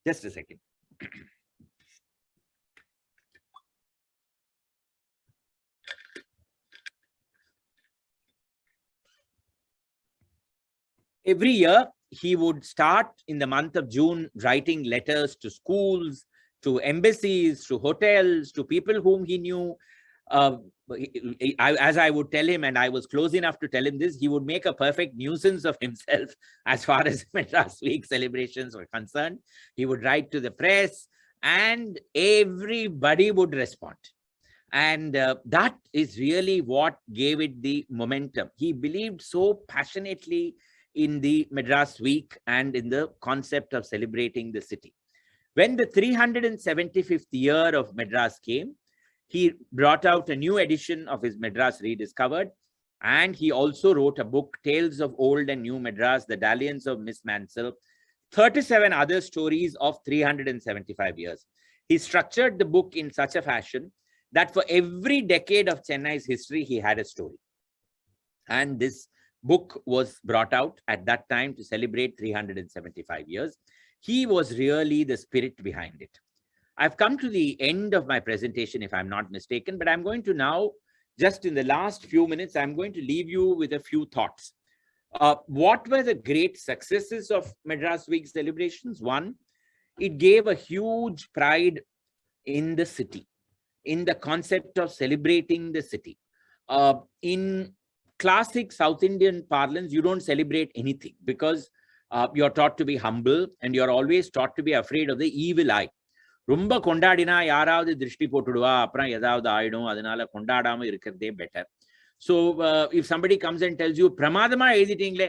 just a second. Every year he would start in the month of June writing letters to schools, to embassies, to hotels, to people whom he knew. As I would tell him, and I was close enough to tell him this, he would make a perfect nuisance of himself as far as Madras Week celebrations were concerned. He would write to the press and everybody would respond. And that is really what gave it the momentum. He believed so passionately in the Madras Week and in the concept of celebrating the city. When the 375th year of Madras came, he brought out a new edition of his Madras Rediscovered, and he also wrote a book, Tales of Old and New Madras, The Dalliance of Miss Mansell, 37 other stories of 375 years. He structured the book in such a fashion that for every decade of Chennai's history, he had a story. And this book was brought out at that time to celebrate 375 years. He was really the spirit behind it. I've come to the end of my presentation, if I'm not mistaken, but I'm going to now, just in the last few minutes, I'm going to leave you with a few thoughts. What were the great successes of Madras Week celebrations? One, it gave a huge pride in the city, in the concept of celebrating the city. In classic South Indian parlance, you don't celebrate anything because you're taught to be humble and you're always taught to be afraid of the evil eye. ரொம்ப கொண்டாடினா யாராவது திருஷ்டி போட்டுடுவா, அப்புறம் ஏதாவது ஆயிடும், அதனால கொண்டாடாம இருக்கிறதே better. So if somebody comes and tells you, பிரமாதமா எழுதிட்டீங்களே,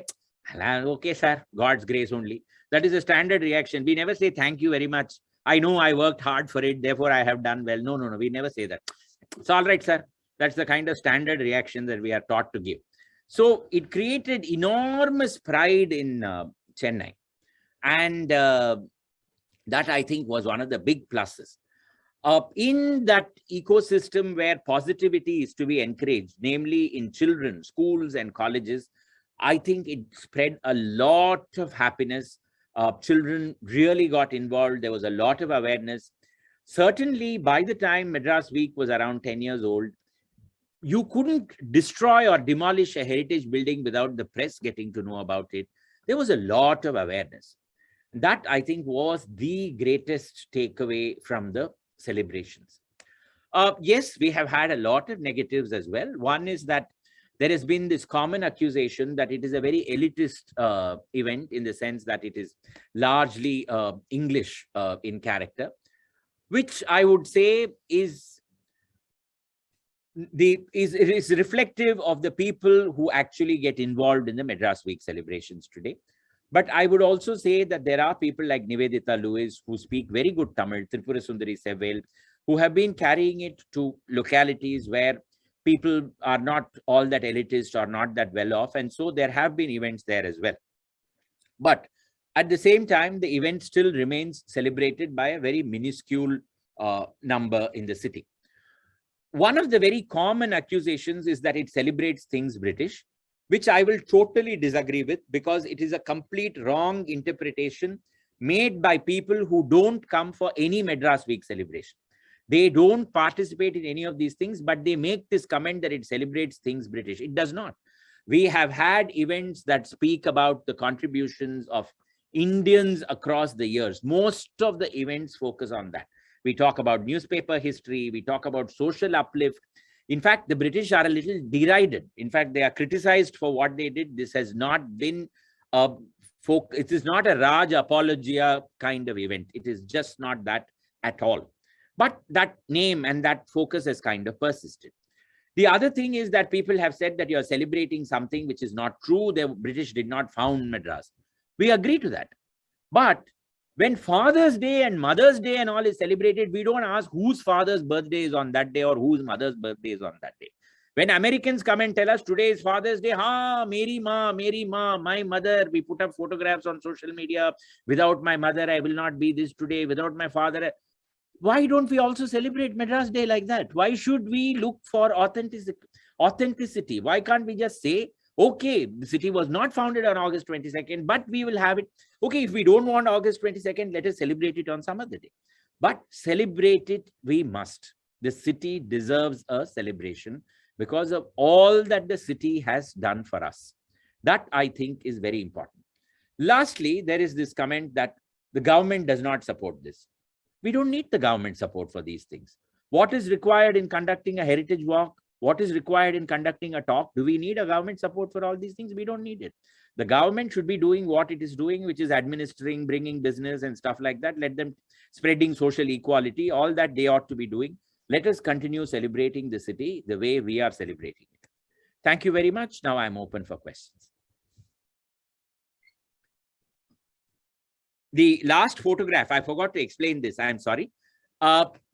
okay sir, God's grace only. That is a standard reaction. We never say thank you very much. I know I worked hard for it, therefore I have done well. No, we never say that. It's all right, sir. That's the kind of standard reaction that we are taught to give. So it created enormous pride in Chennai. And that, I think, was one of the big pluses. In that ecosystem where positivity is to be encouraged, namely in children, schools and colleges, I think it spread a lot of happiness. Children really got involved. There was a lot of awareness. Certainly, by the time Madras Week was around 10 years old, you couldn't destroy or demolish a heritage building without the press getting to know about it. There was a lot of awareness. That, I think, was the greatest takeaway from the celebrations. Yes, we have had a lot of negatives as well. One is that there has been this common accusation that it is a very elitist event, in the sense that it is largely English in character, which I would say is reflective of the people who actually get involved in the Madras Week celebrations today. But I would also say that there are people like Nivedita Lewis who speak very good Tamil, Tripura Sundari Sevel, who have been carrying it to localities where people are not all that elitist or not that well off. And so there have been events there as well. But at the same time, the event still remains celebrated by a very minuscule number in the city. One of the very common accusations is that it celebrates things British, which I will totally disagree with, because it is a complete wrong interpretation made by people who don't come for any Madras Week celebration. They don't participate in any of these things, but they make this comment that it celebrates things British. It does not. We have had events that speak about the contributions of Indians across the years. Most of the events focus on that. We talk about newspaper history. We talk about social uplift. In fact, the British are a little derided. In fact, they are criticized for what they did. This has not been it is not a Raj apologia kind of event. It is just not that at all. But that name and that focus has kind of persisted. The other thing is that people have said that you're celebrating something which is not true. The British did not found Madras. We agree to that. But when Father's Day and Mother's Day and all is celebrated, we don't ask whose father's birthday is on that day or whose mother's birthday is on that day. When Americans come and tell us today is Father's Day, ha, Meri Ma, my mother, we put up photographs on social media. Without my mother, I will not be this today. Without my father. Why don't we also celebrate Madras Day like that? Why should we look for authenticity? Why can't we just say, okay, the city was not founded on August 22nd, but we will have it. Okay, if we don't want August 22nd, let us celebrate it on some other day. But celebrate it, we must. The city deserves a celebration because of all that the city has done for us. That, I think, is very important. Lastly, there is this comment that the government does not support this. We don't need the government support for these things. What is required in conducting a heritage walk? What is required in conducting a talk? Do we need a government support for all these things? We don't need it. The government should be doing what it is doing, which is administering, bringing business and stuff like that. Let them spreading social equality, all that they ought to be doing. Let us continue celebrating the city the way we are celebrating it. Thank you very much. Now I'm open for questions. The last photograph, I forgot to explain this. I'm sorry.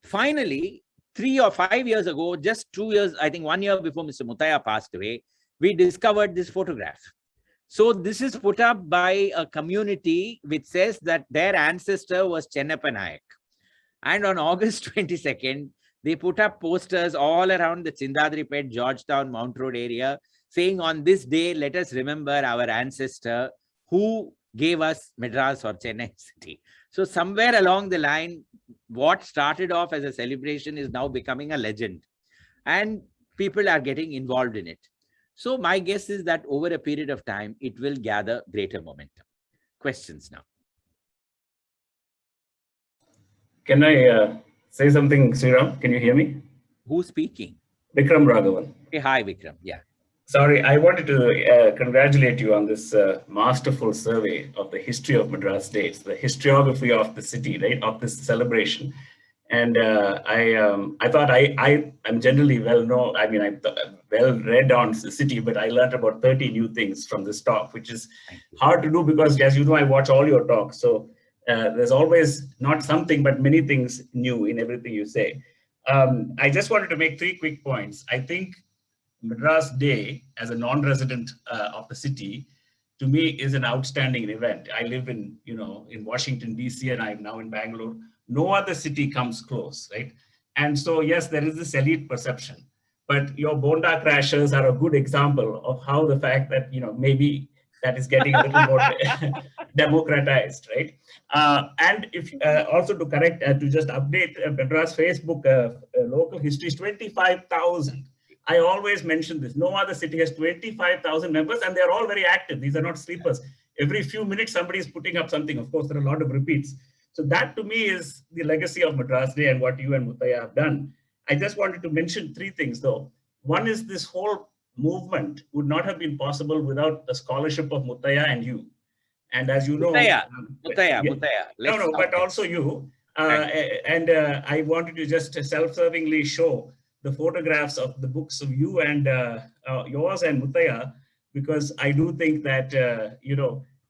Finally, 3 or 5 years ago, just 2 years, I think 1 year before Mr. Muthiah passed away, we discovered this photograph. So this is put up by a community which says that their ancestor was Chennappa Nayak. And on August 22nd, they put up posters all around the Chindadripet, Georgetown, Mount Road area, saying on this day, let us remember our ancestor who gave us Madras or Chennai city. So somewhere along the line, what started off as a celebration is now becoming a legend. And people are getting involved in it. So my guess is that over a period of time, it will gather greater momentum. Questions now. Can I say something, Sriram? Can you hear me? Who's speaking? Vikram Raghavan. Hey, hi, Vikram. Yeah. Sorry, I wanted to congratulate you on this masterful survey of the history of Madras Days, the historiography of the city, right, of this celebration. And I thought I'm generally I'm well read on the city, but I learned about 30 new things from this talk, which is hard to do because, as you know, I watch all your talks. So there's always not something, but many things new in everything you say. I just wanted to make 3 quick points. I think Madras Day, as a non-resident of the city, to me is an outstanding event. I live in Washington, DC, and I'm now in Bangalore. No other city comes close, right? And so, yes, there is this elite perception, but your Bonda crashers are a good example of how the fact that, maybe that is getting a little more democratized, right? And if also to correct, to just update Madras Facebook local history is 25,000. I always mention this. No other city has 25,000 members, and they're all very active. These are not sleepers. Every few minutes, somebody is putting up something. Of course, there are a lot of repeats. So that, to me, is the legacy of Madras Day and what you and Muthiah have done. I just wanted to mention 3 things, though. One is this whole movement would not have been possible without the scholarship of Muthiah and you. And as you know... Muthiah. No, but also you. And I wanted to just self-servingly show the photographs of the books of you and yours and Muthiah, because I do think that,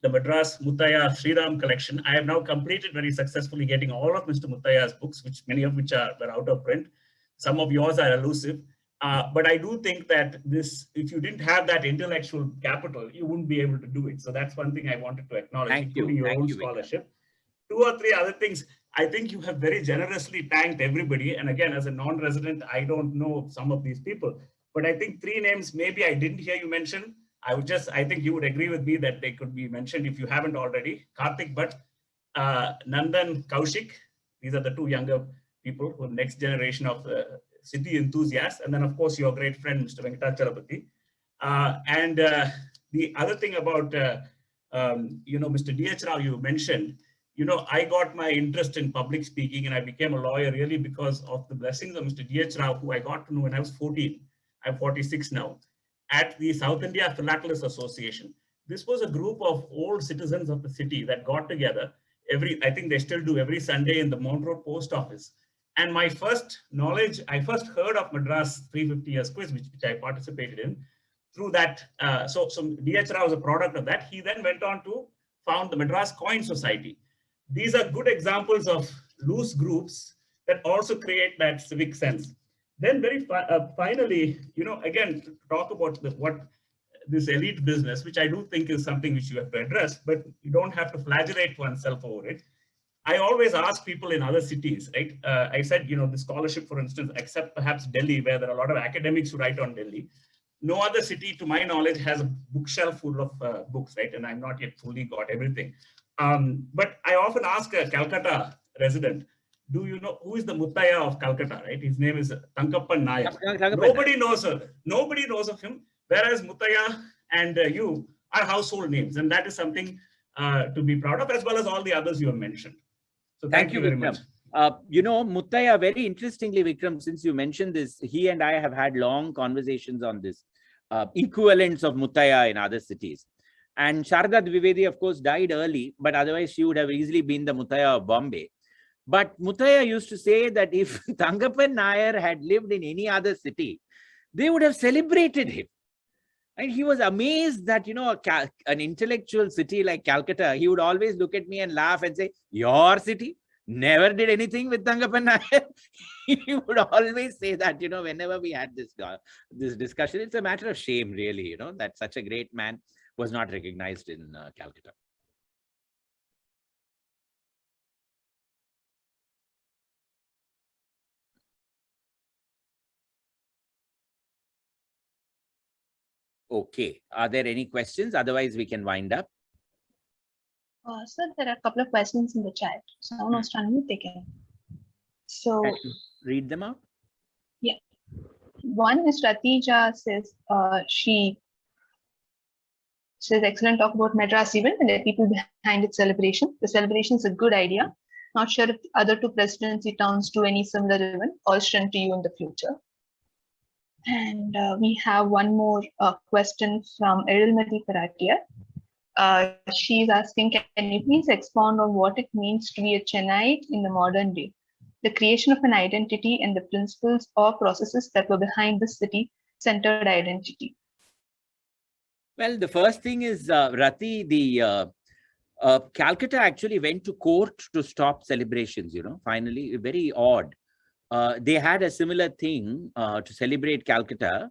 the Madras Muthiah Sriram collection, I have now completed very successfully getting all of Mr. Muthiah's books, many of which were out of print. Some of yours are elusive. But I do think that if you didn't have that intellectual capital, you wouldn't be able to do it. So that's one thing I wanted to acknowledge, including your own scholarship. 2 or 3 other things. I think you have very generously thanked everybody. And again, as a non-resident, I don't know some of these people, but I think 3 names, maybe I didn't hear you mention. I think you would agree with me that they could be mentioned if you haven't already. Karthik Bhatt, Nandan Kaushik. These are the 2 younger people who are next generation of city enthusiasts. And then, of course, your great friend, Mr. Venkatachalapati. And the other thing about, Mr. D.H. Rao, you mentioned, I got my interest in public speaking and I became a lawyer really because of the blessings of Mr. D.H. Rao, who I got to know when I was 14. I'm 46 now, at the South India Philatelists Association. This was a group of old citizens of the city that got together I think they still do every Sunday in the Mount Road post office. And my first knowledge, I first heard of Madras 350 years quiz, which I participated in through that. So D.H. Rao was a product of that. He then went on to found the Madras Coin Society. These are good examples of loose groups that also create that civic sense. Then finally, again, to talk about what this elite business, which I do think is something which you have to address, but you don't have to flagellate oneself over it. I always ask people in other cities, right? I said, the scholarship, for instance, except perhaps Delhi, where there are a lot of academics who write on Delhi. No other city, to my knowledge, has a bookshelf full of books, right? And I'm not yet fully got everything. But I often ask a Calcutta resident, do you know who is the Muttaya of Calcutta, right? His name is Thankappan Nair. Nobody knows her. Nobody knows of him. Whereas Muttaya and you are household names. And that is something to be proud of, as well as all the others you have mentioned. So thank you very much. Muttaya, very interestingly, Vikram, since you mentioned this, he and I have had long conversations on this equivalents of Muttaya in other cities. And Sharda Dwivedi, of course, died early, but otherwise she would have easily been the Muttaya of Bombay. But Muttaya used to say that if Thankappan Nair had lived in any other city, they would have celebrated him. And he was amazed that, an intellectual city like Calcutta, he would always look at me and laugh and say, your city never did anything with Thankappan Nair. He would always say that, whenever we had this discussion. It's a matter of shame, really, that such a great man was not recognized in Calcutta. Okay. Are there any questions? Otherwise, we can wind up. Sir, there are a couple of questions in the chat. Someone was trying to take it. So read them out. Yeah. One is Ratija says she says excellent talk about Madras event and the people behind its celebration. The celebration is a good idea. Not sure if the other two presidency towns do any similar event. All strength to you in the future. And we have one more question from Erilmati Paratia. She's asking, can you please expound on what it means to be a Chennaiite in the modern day? The creation of an identity and the principles or processes that were behind the city-centered identity. Well, the first thing is, Rati, the Calcutta actually went to court to stop celebrations, finally, very odd. They had a similar thing to celebrate Calcutta.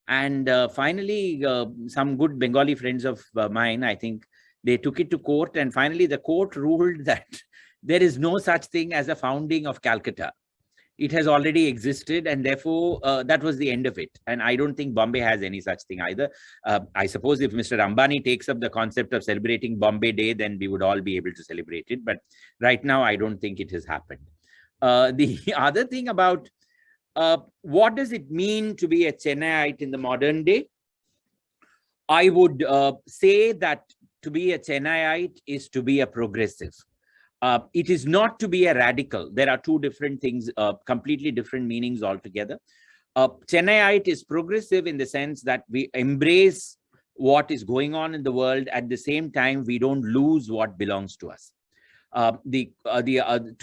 And finally, some good Bengali friends of mine, I think, they took it to court. And finally, the court ruled that there is no such thing as a founding of Calcutta. It has already existed. And therefore, that was the end of it. And I don't think Bombay has any such thing either. I suppose if Mr. Ambani takes up the concept of celebrating Bombay Day, then we would all be able to celebrate it. But right now, I don't think it has happened. The other thing about what does it mean to be a Chennaiite in the modern day? I would say that to be a Chennaiite is to be a progressive. It is not to be a radical. There are two different things, completely different meanings altogether. Chennaiite is progressive in the sense that we embrace what is going on in the world. At the same time, we don't lose what belongs to us. To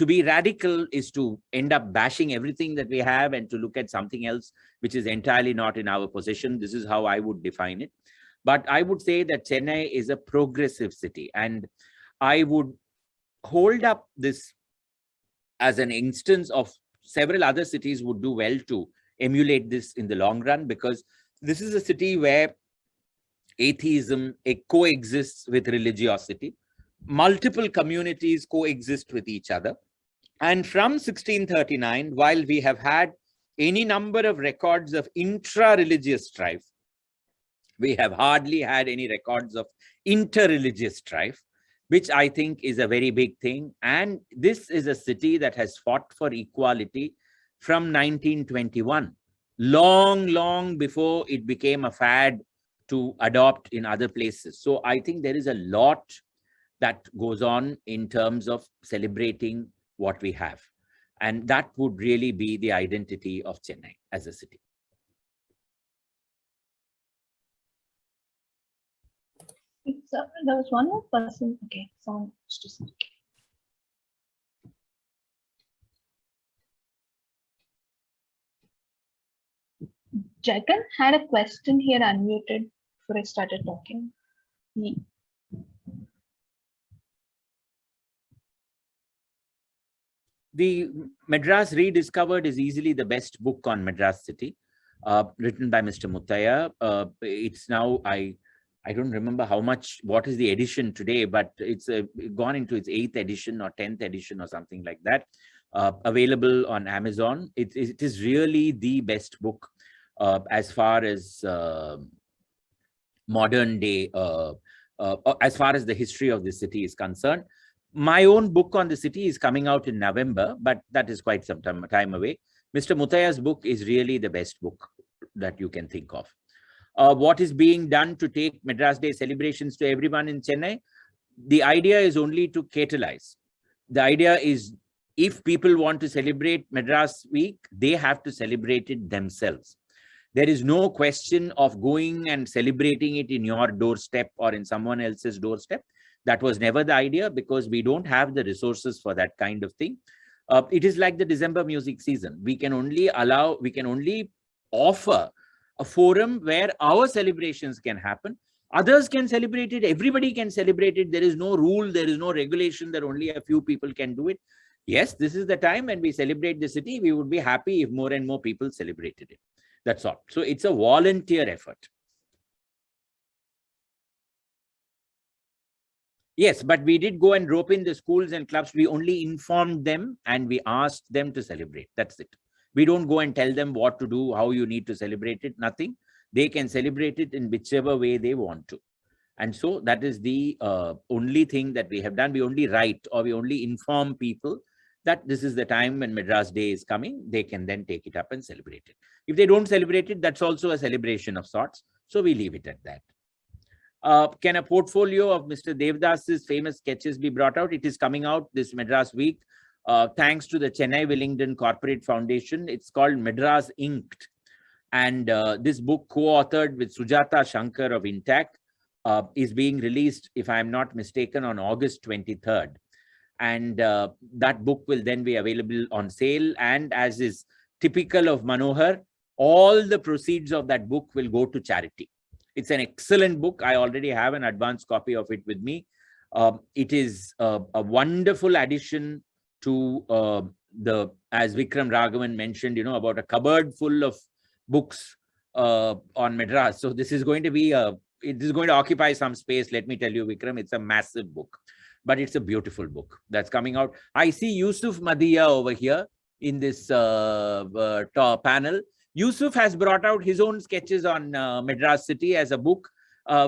be radical is to end up bashing everything that we have and to look at something else which is entirely not in our possession. This is how I would define it. But I would say that Chennai is a progressive city, and I would hold up this as an instance of several other cities would do well to emulate this in the long run, because this is a city where atheism coexists with religiosity. Multiple communities coexist with each other. And from 1639, while we have had any number of records of intra-religious strife, we have hardly had any records of inter-religious strife, which I think is a very big thing. And this is a city that has fought for equality from 1921, long before it became a fad to adopt in other places. So I think there is a lot that goes on in terms of celebrating what we have. And that would really be the identity of Chennai as a city. So there was one more person. Okay, someone just. Jagan had a question here unmuted before I started talking. The Madras Rediscovered is easily the best book on Madras city, written by Mr. Muttaya. It's now, I don't remember what is the edition today, but it's gone into its 8th edition or 10th edition or something like that, available on Amazon. It is really the best book as far as modern day, as far as the history of the city is concerned. My own book on the city is coming out in November, but that is quite some time away. Mr. Muttaya's book is really the best book that you can think of. What is being done to take Madras Day celebrations to everyone in Chennai? The idea is only to catalyze. The idea is, if people want to celebrate Madras Week, they have to celebrate it themselves. There is no question of going and celebrating it in your doorstep or in someone else's doorstep. That was never the idea, because we don't have the resources for that kind of thing. It is like the December music season. We can only offer a forum where our celebrations can happen. Others can celebrate it. Everybody can celebrate it. There is no rule. There is no regulation that only a few people can do it. Yes, this is the time when we celebrate the city. We would be happy if more and more people celebrated it. That's all. So it's a volunteer effort. Yes, but we did go and rope in the schools and clubs. We only informed them and we asked them to celebrate. That's it. We don't go and tell them what to do, how you need to celebrate it, nothing. They can celebrate it in whichever way they want to. And so that is the only thing that we have done. We only write, or we only inform people that this is the time when Madras Day is coming. They can then take it up and celebrate it. If they don't celebrate it, that's also a celebration of sorts. So we leave it at that. Can a portfolio of Mr. Devdas's famous sketches be brought out? It is coming out this Madras Week, thanks to the Chennai Willingdon Corporate Foundation. It's called Madras Inked. And this book, co-authored with Sujata Shankar of Intac, is being released, if I'm not mistaken, on August 23rd. And that book will then be available on sale. And as is typical of Manohar, all the proceeds of that book will go to charity. It's an excellent book. I already have an advanced copy of it with me. It is a wonderful addition to as Vikram Raghavan mentioned, about a cupboard full of books on Madras. So this is going to be it is going to occupy some space. Let me tell you, Vikram, it's a massive book, but it's a beautiful book that's coming out. I see Yusuf Madhiya over here in this panel. Yusuf has brought out his own sketches on Madras city as a book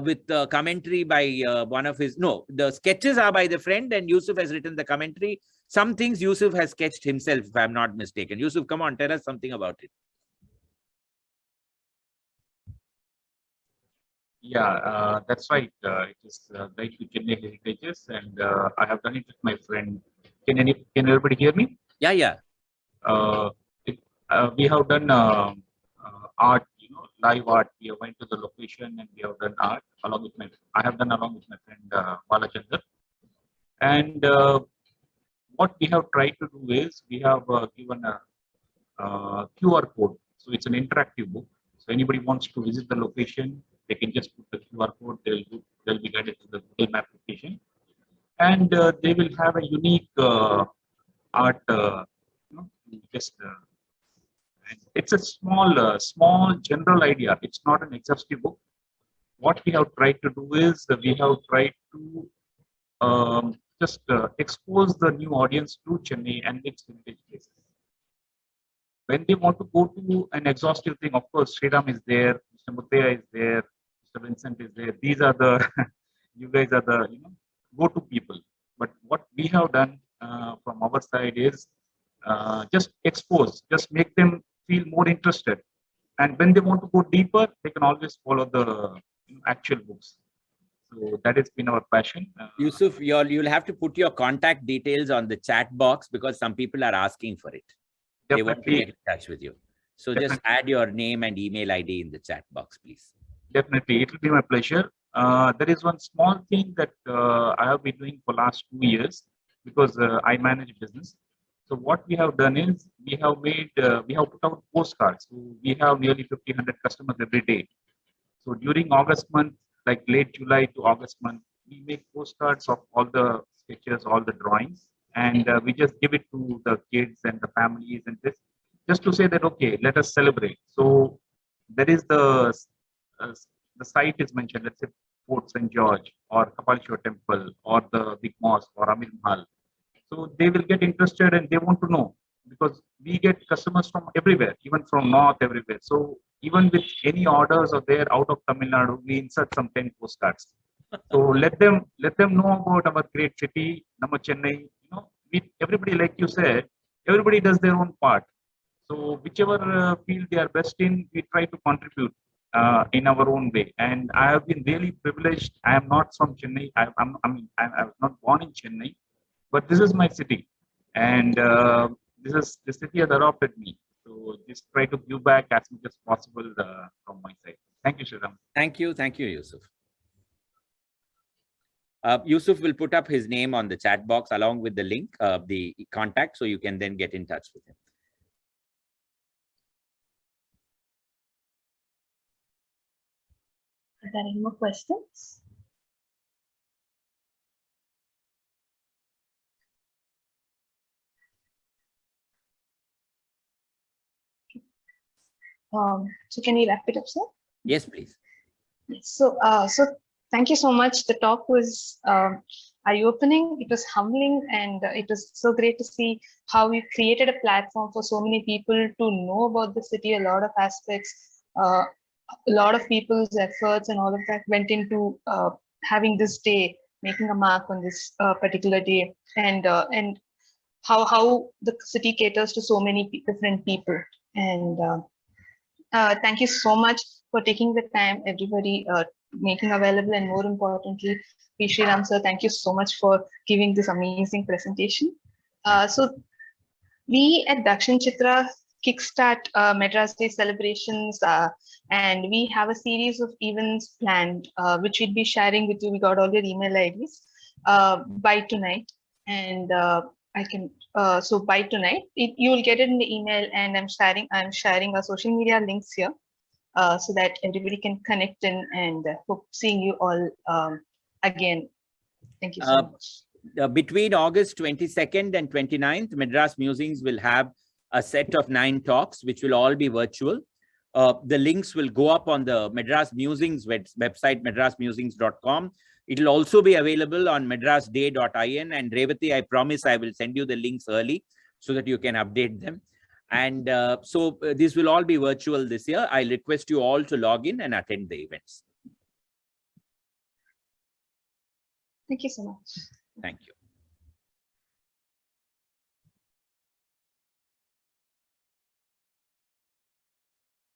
with commentary by one of his, the sketches are by the friend and Yusuf has written the commentary. Some things Yusuf has sketched himself, if I'm not mistaken. Yusuf, come on, tell us something about it. Yeah, that's right. It is Guide to Chennai Heritages, and I have done it with my friend. Can everybody hear me? Yeah, yeah. We have done art, live art. We went to the location and we have done art along with I have done along with my friend Balachandar. And what we have tried to do is we have given a QR code. So it's an interactive book. So anybody wants to visit the location, they can just put the QR code. They'll be guided to the Google Map location, and they will have a unique art. It's a small general idea. It's not an exhaustive book. What we have tried to do is we have tried to just expose the new audience to Chennai and its heritage places. When they want to go to an exhaustive thing, of course, Sriram is there, Mr. Muttaya is there, Mr. Vincent is there. These are the, you guys are the go-to people. But what we have done from our side is just expose, just make them feel more interested. And when they want to go deeper, they can always follow the actual books. So that has been our passion. Yusuf, you'll have to put your contact details on the chat box because some people are asking for it. They want to get in touch with you. So just add your name and email ID in the chat box, please. Definitely, it will be my pleasure. There is one small thing that I have been doing for last 2 years because I manage business. So what we have done is we have put out postcards. So we have nearly 1,500 customers every day. So during August month, like late July to August month, we make postcards of all the sketches, all the drawings. and we just give it to the kids and the families and this, just to say that, okay, let us celebrate. So there is uh, the site is mentioned, let's say Fort St. George or Kapaleshwar Temple or the big mosque or Amir Mahal. So they will get interested and they want to know, because we get customers from everywhere, even from north, everywhere. So even with any orders or there out of Tamil Nadu, we insert some 10 postcards. So let them know about our great city, Nama Chennai. Everybody, like you said, everybody does their own part. So whichever field they are best in, we try to contribute in our own way. And I have been really privileged. I am not from Chennai. I was not born in Chennai, but this is my city, and the city has adopted me. So just try to give back as much as possible from my side. Thank you, Sriram. Thank you, Yusuf. Yusuf will put up his name on the chat box along with the link, the contact, so you can then get in touch with him. Are there any more questions? So can we wrap it up, sir? Yes, please. Yes. So thank you so much. The talk was eye-opening. It was humbling, and it was so great to see how we created a platform for so many people to know about the city. A lot of aspects, a lot of people's efforts, and all of that went into having this day, making a mark on this particular day, and how the city caters to so many different people. And thank you so much for taking the time, everybody, making available, and more importantly, P. Sriram sir, thank you so much for giving this amazing presentation. So we at Dakshin Chitra kickstart Madras Day celebrations, and we have a series of events planned, which we'll be sharing with you. We got all your email IDs by tonight, and I can. So by tonight, you will get it in the email, and I'm sharing our social media links here, so that everybody can connect in, and hope seeing you all again. Thank you so much. Between August 22nd and 29th, Madras Musings will have a set of 9 talks, which will all be virtual. The links will go up on the Madras Musings website, madrasmusings.com. It will also be available on madrasday.in. And Revati, I promise I will send you the links early so that you can update them. And so this will all be virtual this year. I request you all to log in and attend the events. Thank you so much. Thank you.